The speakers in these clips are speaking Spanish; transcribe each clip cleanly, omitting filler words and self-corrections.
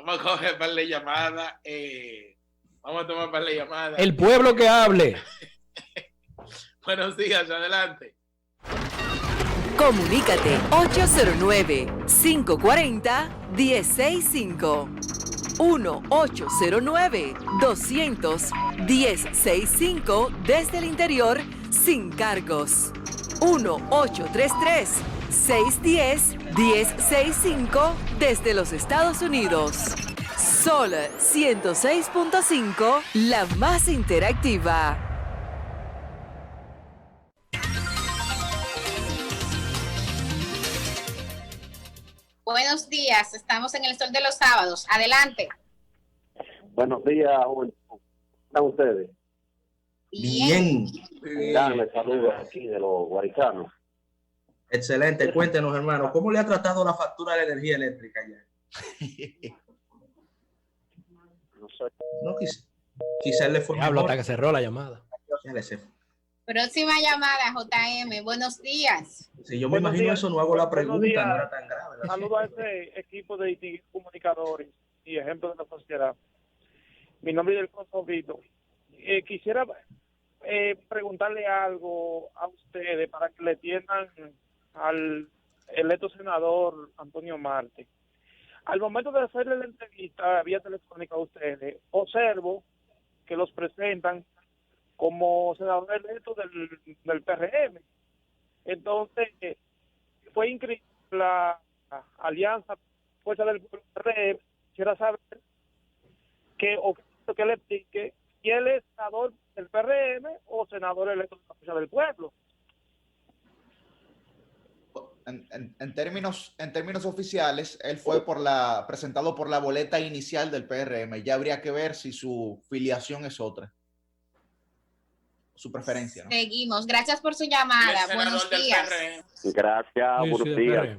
Vamos a coger para la llamada. Vamos a tomar para la llamada. El pueblo que hable. Buenos días, adelante. Comunícate 809-540-1065. 1-809-200-1065 desde el interior sin cargos. 1-833-610-1065 desde los Estados Unidos. Sol 106.5, la más interactiva. Buenos días, estamos en el Sol de los Sábados. Adelante. Buenos días, ¿cómo están ustedes? Bien. Les saludos aquí de los guaricanos. Excelente, cuéntenos, hermano, ¿cómo le ha tratado la factura de energía eléctrica ya? No sé. No, quizás le fue Hablo mejor. hasta que cerró la llamada. Ya le sé. Próxima llamada, JM. Buenos días. Si yo me imagino eso, no hago la pregunta, no era tan grave. Saludos a ese equipo de distinguidos comunicadores y ejemplos de la sociedad. Mi nombre es Alfonso Brito. Quisiera preguntarle algo a ustedes para que le tiendan al electo senador Antonio Marte. Al momento de hacerle la entrevista vía telefónica a ustedes, observo que los presentan como senador electo del PRM. Entonces, fue increíble la alianza Fuerza del PRM. Quisiera saber que le explique si él es senador del PRM o senador electo de la Fuerza del Pueblo. En términos oficiales, él fue presentado por la boleta inicial del PRM. Ya habría que ver si su filiación es otra. Su preferencia, ¿no? Seguimos. Gracias por su llamada. Buenos días. Gracias, buenos días.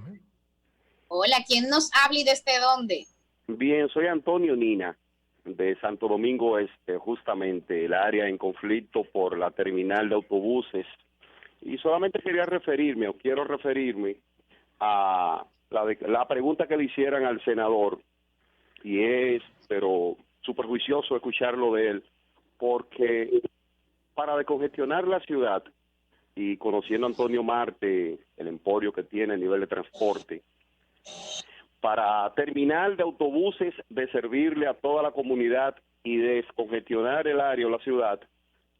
Hola, ¿quién nos habla y desde dónde? Bien, soy Antonio Nina, de Santo Domingo Este, justamente el área en conflicto por la terminal de autobuses. Y solamente quiero referirme a la pregunta que le hicieran al senador, y es, pero súper juicioso escucharlo de él, porque para descongestionar la ciudad, y conociendo a Antonio Marte, el emporio que tiene a nivel de transporte, para terminal de autobuses de servirle a toda la comunidad y descongestionar el área o la ciudad,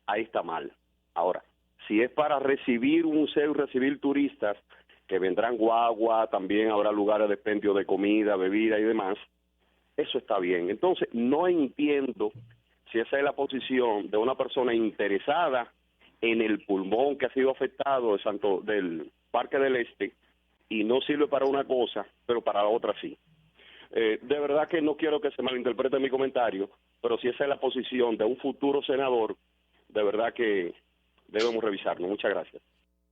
ahí está mal. Ahora, si es para recibir un museo y recibir turistas, que vendrán guagua, también habrá lugares de expendio de comida, bebida y demás, eso está bien. Entonces, no entiendo si esa es la posición de una persona interesada en el pulmón que ha sido afectado del Parque del Este, y no sirve para una cosa, pero para la otra sí. De verdad que no quiero que se malinterprete mi comentario, pero si esa es la posición de un futuro senador, de verdad que debemos revisarlo. Muchas gracias.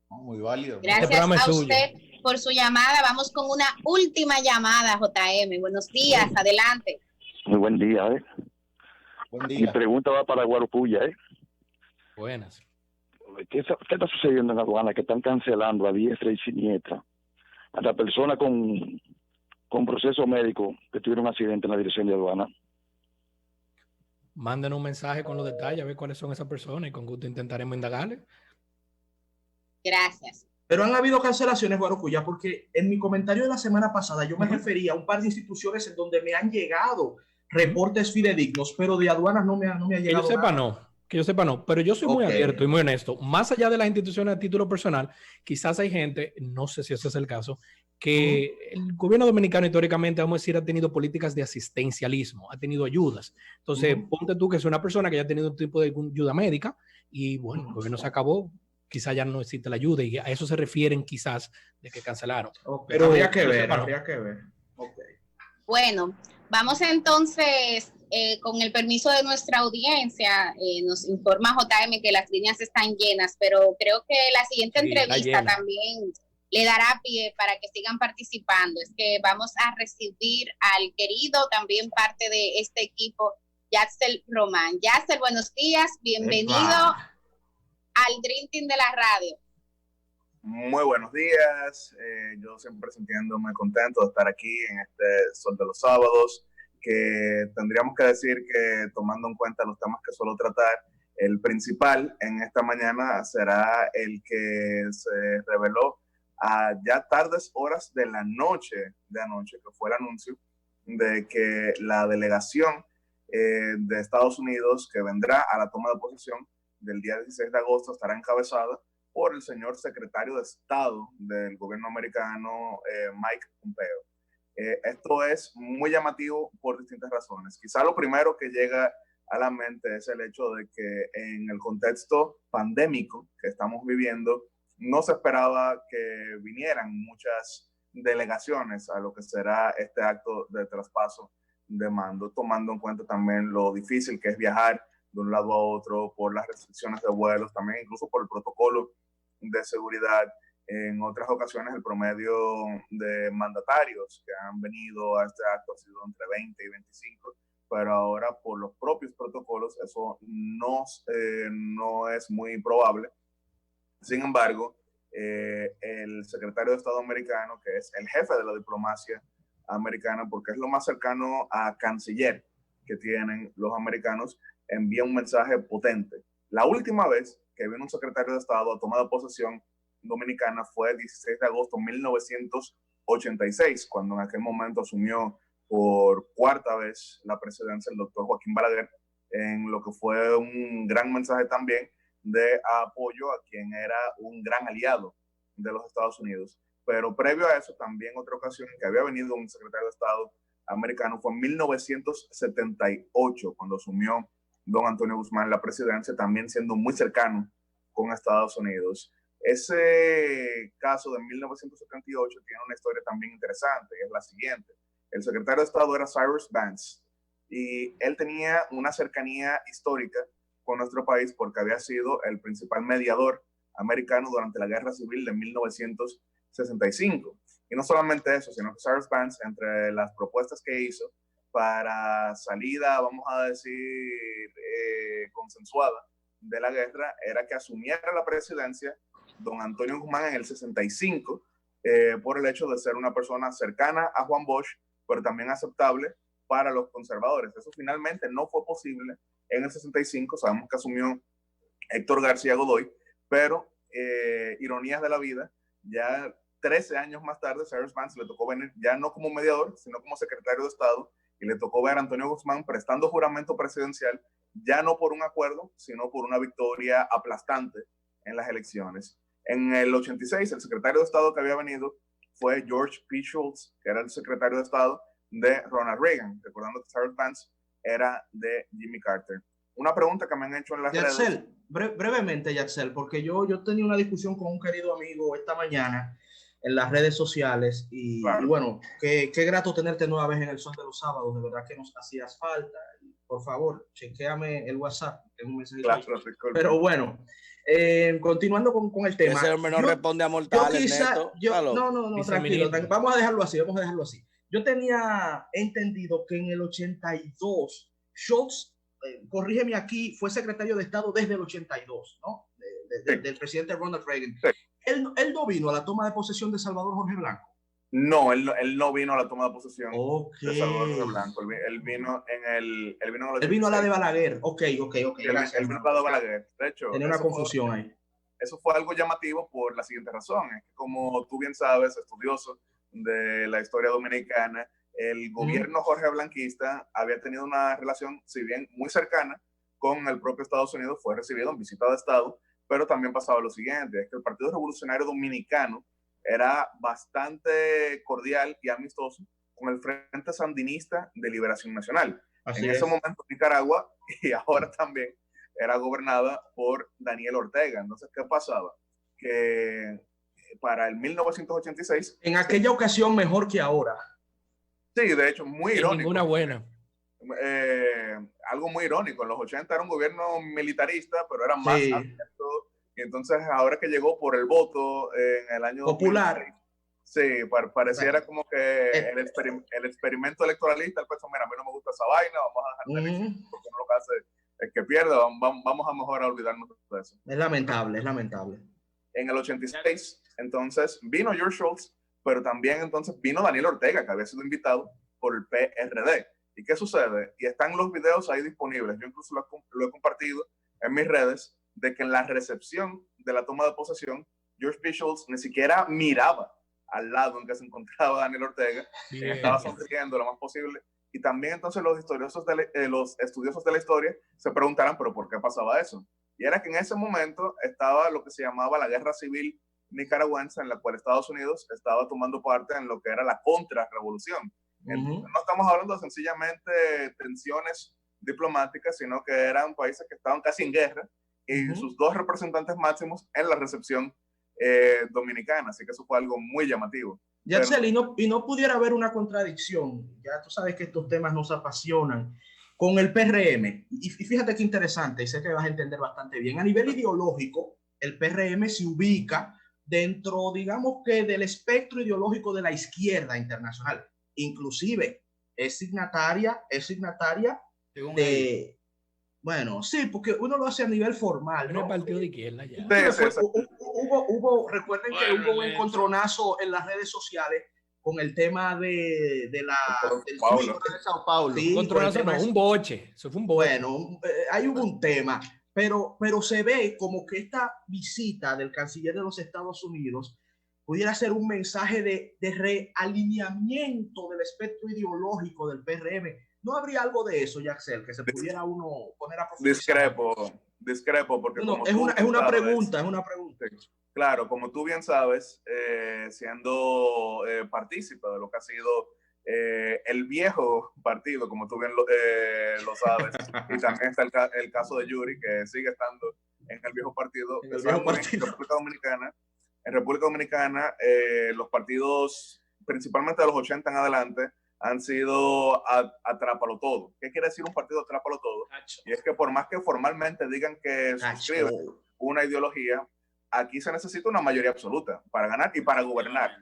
Muy válido. Gracias a usted por su llamada. Vamos con una última llamada, JM. Buenos días, adelante. Muy buen día, Buen día. Mi pregunta va para Guaropuya, Buenas. ¿Qué está sucediendo en la aduana? Que están cancelando a diestra y siniestra a la persona con proceso médico que tuvieron un accidente en la dirección de aduana. Manden un mensaje con los detalles, a ver cuáles son esas personas y con gusto intentaremos indagarle. Gracias. Pero han habido cancelaciones, Guarocuya, porque en mi comentario de la semana pasada yo me refería a un par de instituciones en donde me han llegado reportes fidedignos, pero de aduanas no me ha llegado. Que yo sepa no, pero yo soy muy abierto y muy honesto. Más allá de las instituciones a título personal, quizás hay gente, no sé si ese es el caso, que el gobierno dominicano históricamente, vamos a decir, ha tenido políticas de asistencialismo, ha tenido ayudas. Entonces, ponte tú que es una persona que ya ha tenido un tipo de ayuda médica y bueno, el gobierno se acabó, quizás ya no existe la ayuda y a eso se refieren quizás de que cancelaron. Pero habría que ver. Bueno, vamos entonces con el permiso de nuestra audiencia. Nos informa JM que las líneas están llenas, pero creo que la siguiente entrevista también le dará pie para que sigan participando. Es que vamos a recibir al querido, también parte de este equipo, Yatsel Román. Yatsel, buenos días, bienvenido al Dream Team de la radio. Muy buenos días, yo siempre sintiéndome contento de estar aquí en este Sol de los Sábados que tendríamos que decir que, tomando en cuenta los temas que suelo tratar, el principal en esta mañana será el que se reveló a ya tardes horas de la noche de anoche, que fue el anuncio de que la delegación de Estados Unidos que vendrá a la toma de posesión del día 16 de agosto estará encabezada por el señor secretario de Estado del gobierno americano, Mike Pompeo. Esto es muy llamativo por distintas razones. Quizá lo primero que llega a la mente es el hecho de que en el contexto pandémico que estamos viviendo, no se esperaba que vinieran muchas delegaciones a lo que será este acto de traspaso de mando, tomando en cuenta también lo difícil que es viajar de un lado a otro por las restricciones de vuelos, también incluso por el protocolo de seguridad. En otras ocasiones el promedio de mandatarios que han venido a este acto ha sido entre 20 y 25, pero ahora por los propios protocolos eso no es muy probable. Sin embargo, el secretario de Estado americano, que es el jefe de la diplomacia americana, porque es lo más cercano a canciller que tienen los americanos, envía un mensaje potente. La última vez que vino un secretario de Estado a tomar posesión dominicana fue el 16 de agosto de 1986, cuando en aquel momento asumió por cuarta vez la presidencia el doctor Joaquín Balaguer, en lo que fue un gran mensaje también de apoyo a quien era un gran aliado de los Estados Unidos. Pero previo a eso, también otra ocasión en que había venido un secretario de Estado americano fue en 1978, cuando asumió don Antonio Guzmán la presidencia, también siendo muy cercano con Estados Unidos. Ese caso de 1978 tiene una historia también interesante, y es la siguiente. El secretario de Estado era Cyrus Vance, y él tenía una cercanía histórica con nuestro país porque había sido el principal mediador americano durante la Guerra Civil de 1965. Y no solamente eso, sino que Cyrus Vance, entre las propuestas que hizo para salida, vamos a decir, consensuada de la guerra, era que asumiera la presidencia don Antonio Guzmán en el 65, por el hecho de ser una persona cercana a Juan Bosch, pero también aceptable para los conservadores. Eso finalmente no fue posible en el 65, sabemos que asumió Héctor García Godoy, pero ironías de la vida, ya 13 años más tarde, Cyrus Vance le tocó venir ya no como mediador, sino como secretario de Estado, y le tocó ver a Antonio Guzmán prestando juramento presidencial, ya no por un acuerdo, sino por una victoria aplastante en las elecciones. En el 86, el secretario de Estado que había venido fue George P. Shultz, que era el secretario de Estado de Ronald Reagan, recordando que Cyrus Vance era de Jimmy Carter. Una pregunta que me han hecho en las redes. Brevemente, Yaxel, porque yo tenía una discusión con un querido amigo esta mañana en las redes sociales y, claro. Y bueno, qué grato tenerte nueva vez en el Sol de los Sábados, de verdad que nos hacías falta. Por favor, chequéame el WhatsApp, es un mensaje. Claro, pero bueno, continuando con el tema. Ese hombre no responde a mortales, Neto. No, tranquilo, vamos a dejarlo así. Yo tenía entendido que en el 82, Shultz, corrígeme aquí, fue secretario de Estado desde el 82, ¿no? Del presidente Ronald Reagan. Sí. Él no vino a la toma de posesión de Salvador Jorge Blanco. No, él no vino a la toma de posesión de Salvador Jorge Blanco. Él vino a la de Balaguer. Ok. Él vino a la de Balaguer. De hecho, tenía una confusión ahí. Eso fue algo llamativo por la siguiente razón. Es que, como tú bien sabes, estudioso de la historia dominicana, el gobierno Jorge Blanquista había tenido una relación, si bien muy cercana, con el propio Estados Unidos. Fue recibido en visita de Estado, pero también pasaba lo siguiente, es que el Partido Revolucionario Dominicano era bastante cordial y amistoso con el Frente Sandinista de Liberación Nacional. En ese momento Nicaragua, y ahora también, era gobernada por Daniel Ortega. Entonces, ¿qué pasaba? Que para el 1986... En aquella ocasión mejor que ahora. Sí, de hecho, muy irónico. Ninguna buena. Algo muy irónico. En los 80 era un gobierno militarista, pero era más abierto. Y entonces, ahora que llegó por el voto en el año popular, 2006, pareciera como que el experimento electoralista, el peso, mira, a mí no me gusta esa vaina, vamos a dejar de elegir, porque no lo que hace es que pierda, vamos a mejor a olvidarnos de eso. Es lamentable. En el 86, entonces, vino George Shultz, pero también entonces vino Daniel Ortega, que había sido invitado por el PRD. ¿Y qué sucede? Y están los videos ahí disponibles, yo incluso lo he compartido en mis redes, de que en la recepción de la toma de posesión, George P. Shultz ni siquiera miraba al lado en que se encontraba Daniel Ortega, estaba sonriendo lo más posible. Y también entonces los estudiosos de la historia se preguntarán, ¿pero por qué pasaba eso? Y era que en ese momento estaba lo que se llamaba la guerra civil nicaragüense, en la cual Estados Unidos estaba tomando parte en lo que era la contrarrevolución. No estamos hablando sencillamente de tensiones diplomáticas, sino que eran países que estaban casi en guerra y sus dos representantes máximos en la recepción dominicana. Así que eso fue algo muy llamativo. Yaxel, y no pudiera haber una contradicción, ya tú sabes que estos temas nos apasionan, con el PRM. Y fíjate qué interesante, y sé que vas a entender bastante bien. A nivel ideológico, el PRM se ubica dentro, digamos que, del espectro ideológico de la izquierda internacional. Inclusive es signataria de... Bueno, sí, porque uno lo hace a nivel formal, ¿no? Un partido de izquierda ya. Recuerden que hubo un encontronazo en las redes sociales con el tema del de Sao Paulo. Sí, encontronazo no, un boche. Eso fue un boche. Bueno, ahí hubo un tema, pero se ve como que esta visita del canciller de los Estados Unidos pudiera ser un mensaje de realineamiento del espectro ideológico del PRM. ¿No habría algo de eso, Yaxel, que se pudiera uno poner a profundizar? Discrepo, porque no, es una pregunta. Claro, como tú bien sabes, siendo partícipe de lo que ha sido el viejo partido, como tú bien lo sabes, y también está el caso de Yuri, que sigue estando en el viejo partido. En República Dominicana, los partidos, principalmente de los 80 en adelante, han sido atrápalo todo. ¿Qué quiere decir un partido atrápalo todo? Y es que por más que formalmente digan que suscriben una ideología, aquí se necesita una mayoría absoluta para ganar y para gobernar.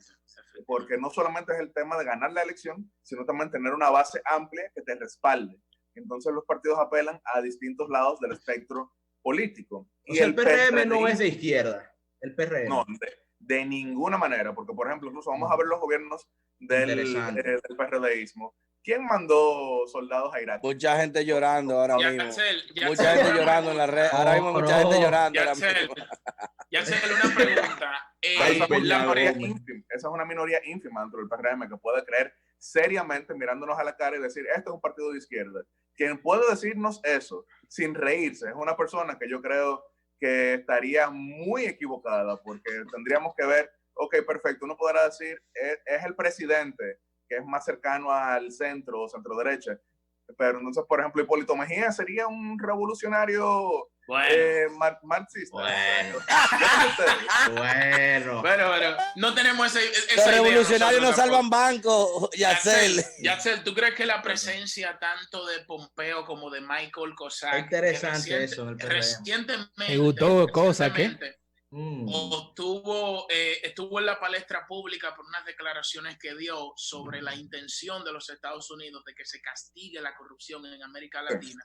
Porque no solamente es el tema de ganar la elección, sino también tener una base amplia que te respalde. Entonces los partidos apelan a distintos lados del espectro político. O sea, el PRM no es de izquierda. El PRM. No, de ninguna manera, porque por ejemplo, incluso vamos a ver los gobiernos del PRDismo. ¿Quién mandó soldados a Irak? Mucha gente llorando ahora mismo. Mucha gente llorando en la red. Ahora mismo mucha gente llorando. Yaxel, una pregunta. Esa es una minoría ínfima dentro del PRM que puede creer seriamente mirándonos a la cara y decir, este es un partido de izquierda. Quien puede decirnos eso sin reírse es una persona que yo creo que estaría muy equivocada, porque tendríamos que ver, ok, perfecto, uno podrá decir, es el presidente que es más cercano al centro o centro derecha, pero entonces, por ejemplo, Hipólito Mejía sería un revolucionario marxista. Bueno, no tenemos esa los revolucionarios no salvan bancos, Yaxel. Yaxel, ¿tú crees que la presencia tanto de Pompeo como de Michael Cossack, es interesante eso en el recientemente, me gustó Cossack, estuvo en la palestra pública por unas declaraciones que dio sobre la intención de los Estados Unidos de que se castigue la corrupción en América Latina?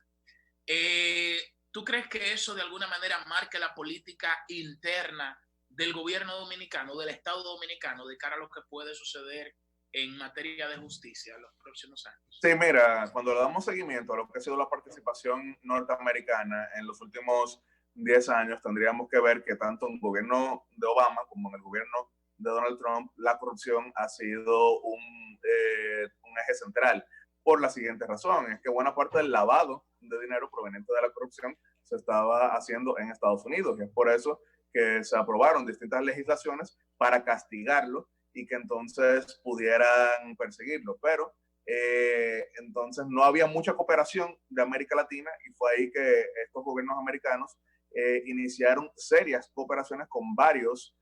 ¿Tú crees que eso de alguna manera marque la política interna del gobierno dominicano, del Estado dominicano, de cara a lo que puede suceder en materia de justicia en los próximos años? Sí, mira, cuando le damos seguimiento a lo que ha sido la participación norteamericana en los últimos 10 años, tendríamos que ver que tanto en el gobierno de Obama como en el gobierno de Donald Trump, la corrupción ha sido un eje central. Por la siguiente razón, es que buena parte del lavado de dinero proveniente de la corrupción se estaba haciendo en Estados Unidos, y es por eso que se aprobaron distintas legislaciones para castigarlo y que entonces pudieran perseguirlo, pero entonces no había mucha cooperación de América Latina, y fue ahí que estos gobiernos americanos iniciaron serias cooperaciones con varios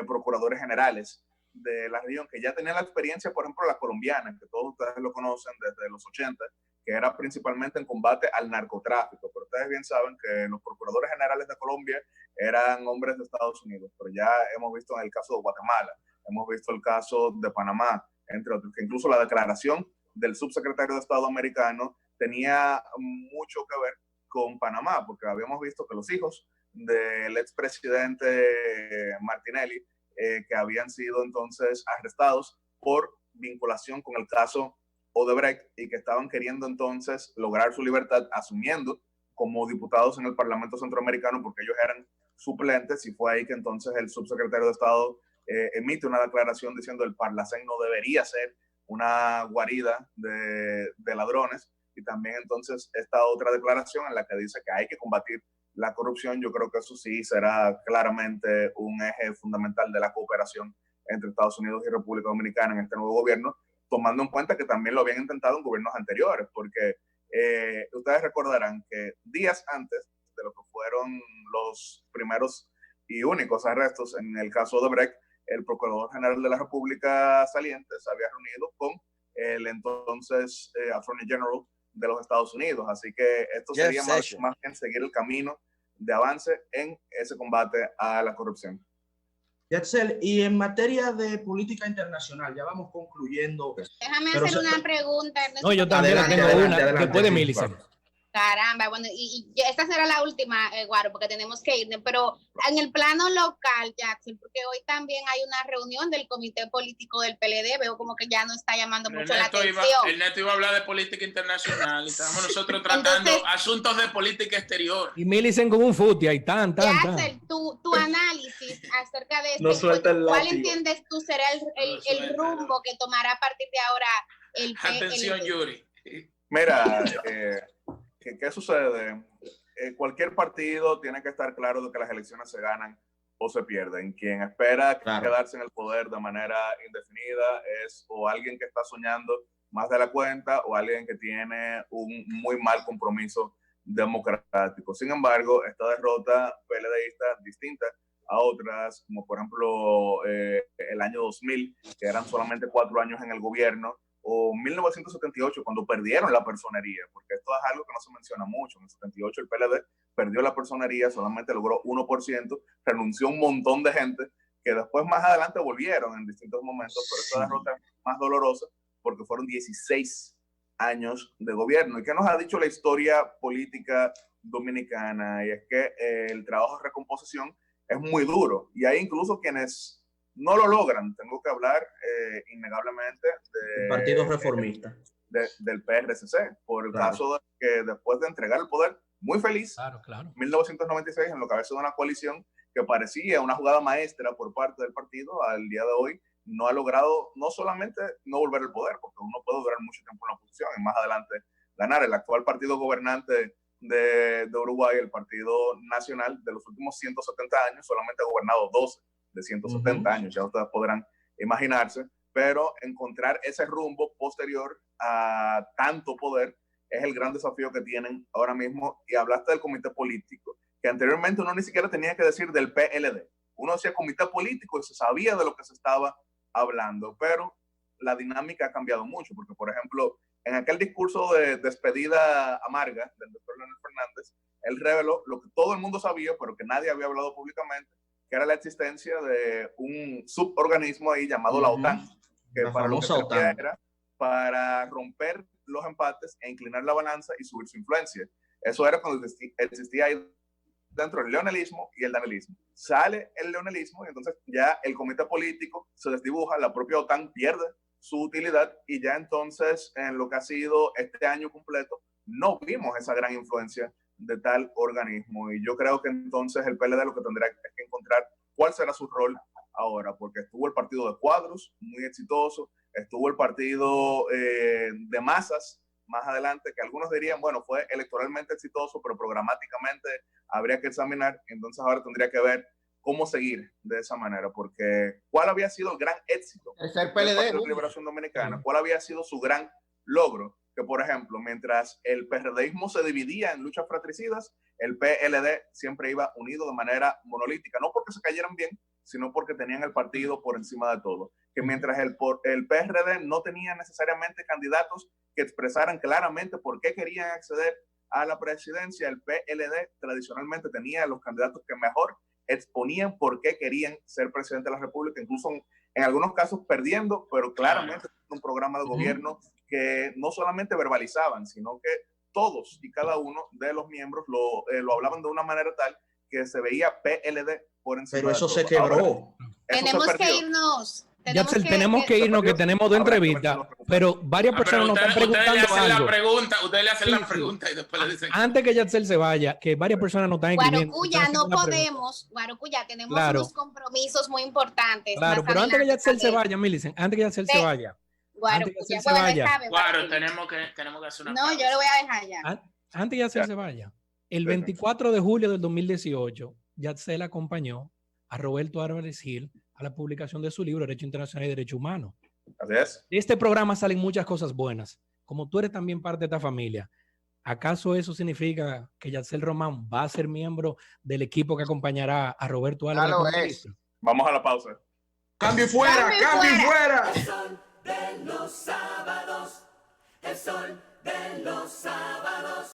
procuradores generales de la región que ya tenían la experiencia, por ejemplo, la colombiana, que todos ustedes lo conocen desde los 80, que era principalmente en combate al narcotráfico. Pero ustedes bien saben que los procuradores generales de Colombia eran hombres de Estados Unidos, pero ya hemos visto en el caso de Guatemala, hemos visto el caso de Panamá, entre otros, que incluso la declaración del subsecretario de Estado americano tenía mucho que ver con Panamá, porque habíamos visto que los hijos del expresidente Martinelli, que habían sido entonces arrestados por vinculación con el caso Odebrecht y que estaban queriendo entonces lograr su libertad asumiendo como diputados en el Parlamento Centroamericano porque ellos eran suplentes, y fue ahí que entonces el subsecretario de Estado emite una declaración diciendo el Parlacén no debería ser una guarida de ladrones, y también entonces esta otra declaración en la que dice que hay que combatir la corrupción. Yo creo que eso sí será claramente un eje fundamental de la cooperación entre Estados Unidos y República Dominicana en este nuevo gobierno, tomando en cuenta que también lo habían intentado en gobiernos anteriores, porque ustedes recordarán que días antes de lo que fueron los primeros y únicos arrestos en el caso de Odebrecht, el Procurador General de la República saliente se había reunido con el entonces Attorney General de los Estados Unidos. Así que esto sería más bien seguir el camino de avance en ese combate a la corrupción. Yatsel, y en materia de política internacional, ya vamos concluyendo. Déjame hacer una pregunta. No, yo también tengo una, después de Millicent. Caramba, bueno, y esta será la última, Guaro, porque tenemos que ir, pero en el plano local, Jackson, porque hoy también hay una reunión del Comité Político del PLD, veo como que ya no está llamando mucho la atención. El Neto iba a hablar de política internacional, y estamos nosotros tratando asuntos de política exterior. Y Millicent con un futi ahí, Jackson, tu análisis acerca de esto, ¿cuál entiendes tú será el rumbo que tomará a partir de ahora el PLD? Atención, Yuri. Mira, ¿qué sucede? Cualquier partido tiene que estar claro de que las elecciones se ganan o se pierden. Quien espera quedarse en el poder de manera indefinida es o alguien que está soñando más de la cuenta o alguien que tiene un muy mal compromiso democrático. Sin embargo, esta derrota PLDista, distinta a otras, como por ejemplo el año 2000, que eran solamente 4 años en el gobierno, o 1978, cuando perdieron la personería, porque esto es algo que no se menciona mucho. En el 78 el PLD perdió la personería, solamente logró 1%, renunció un montón de gente que después más adelante volvieron en distintos momentos, pero esta derrota es más dolorosa porque fueron 16 años de gobierno. ¿Y qué nos ha dicho la historia política dominicana? Y es que el trabajo de recomposición es muy duro, y hay incluso quienes no lo logran. Tengo que hablar innegablemente del Partido Reformista, del PRCC, por el caso de que después de entregar el poder, muy feliz, en 1996, en lo cabeza de una coalición que parecía una jugada maestra por parte del partido, al día de hoy no ha logrado no solamente no volver al poder, porque uno puede durar mucho tiempo en la oposición y más adelante ganar. El actual partido gobernante de Uruguay, el Partido Nacional, de los últimos 170 años, solamente ha gobernado 12 de 170 años, ya ustedes podrán imaginarse, pero encontrar ese rumbo posterior a tanto poder es el gran desafío que tienen ahora mismo. Y hablaste del comité político, que anteriormente uno ni siquiera tenía que decir del PLD, uno decía comité político y se sabía de lo que se estaba hablando, pero la dinámica ha cambiado mucho, porque por ejemplo, en aquel discurso de despedida amarga del doctor Leonel Fernández, él reveló lo que todo el mundo sabía, pero que nadie había hablado públicamente, que era la existencia de un suborganismo ahí llamado la OTAN, que para lo que servía era para romper los empates e inclinar la balanza y subir su influencia. Eso era cuando existía ahí dentro el leonelismo y el danelismo. Sale el leonelismo y entonces ya el comité político se desdibuja, la propia OTAN pierde su utilidad, y ya entonces en lo que ha sido este año completo no vimos esa gran influencia de tal organismo. Y yo creo que entonces el PLD lo que tendrá es que encontrar cuál será su rol ahora, porque estuvo el partido de cuadros, muy exitoso, estuvo el partido de masas más adelante, que algunos dirían, bueno, fue electoralmente exitoso, pero programáticamente habría que examinar. Entonces ahora tendría que ver cómo seguir de esa manera, porque ¿cuál había sido el gran éxito del Partido de Liberación Dominicana? ¿Cuál había sido su gran logro? Que, por ejemplo, mientras el PRDismo se dividía en luchas fratricidas, el PLD siempre iba unido de manera monolítica, no porque se cayeran bien, sino porque tenían el partido por encima de todo. Que mientras el PRD no tenía necesariamente candidatos que expresaran claramente por qué querían acceder a la presidencia, el PLD tradicionalmente tenía los candidatos que mejor exponían por qué querían ser presidente de la República, incluso en algunos casos perdiendo, pero claramente un programa de gobierno que no solamente verbalizaban, sino que todos y cada uno de los miembros lo hablaban de una manera tal que se veía PLD por encima. Pero eso se quebró. Tenemos que irnos tenemos que irnos, que tenemos 2 entrevistas, pero varias personas nos están preguntando algo. Ustedes le hacen la pregunta y después le dicen. Antes que Yatzel se vaya, que varias personas nos están escribiendo. Guarocuya, no podemos. Guarocuya, tenemos unos compromisos muy importantes. Claro, pero antes que Yatzel se vaya, Millicent, antes que Yatzel se vaya. Guaro, tenemos que hacer una pausa. Yo lo voy a dejar ya. Antes que Yatzel se vaya, el 24 de julio del 2018, Yatzel acompañó a Roberto Álvarez Gil a la publicación de su libro Derecho Internacional y Derecho Humano. Así es. De este programa salen muchas cosas buenas. Como tú eres también parte de esta familia, ¿acaso eso significa que Yatzel Román va a ser miembro del equipo que acompañará a Roberto Álvarez? Vamos a la pausa. ¡Cambio fuera! ¡Cambio fuera! El sol de los sábados. El sol de los sábados.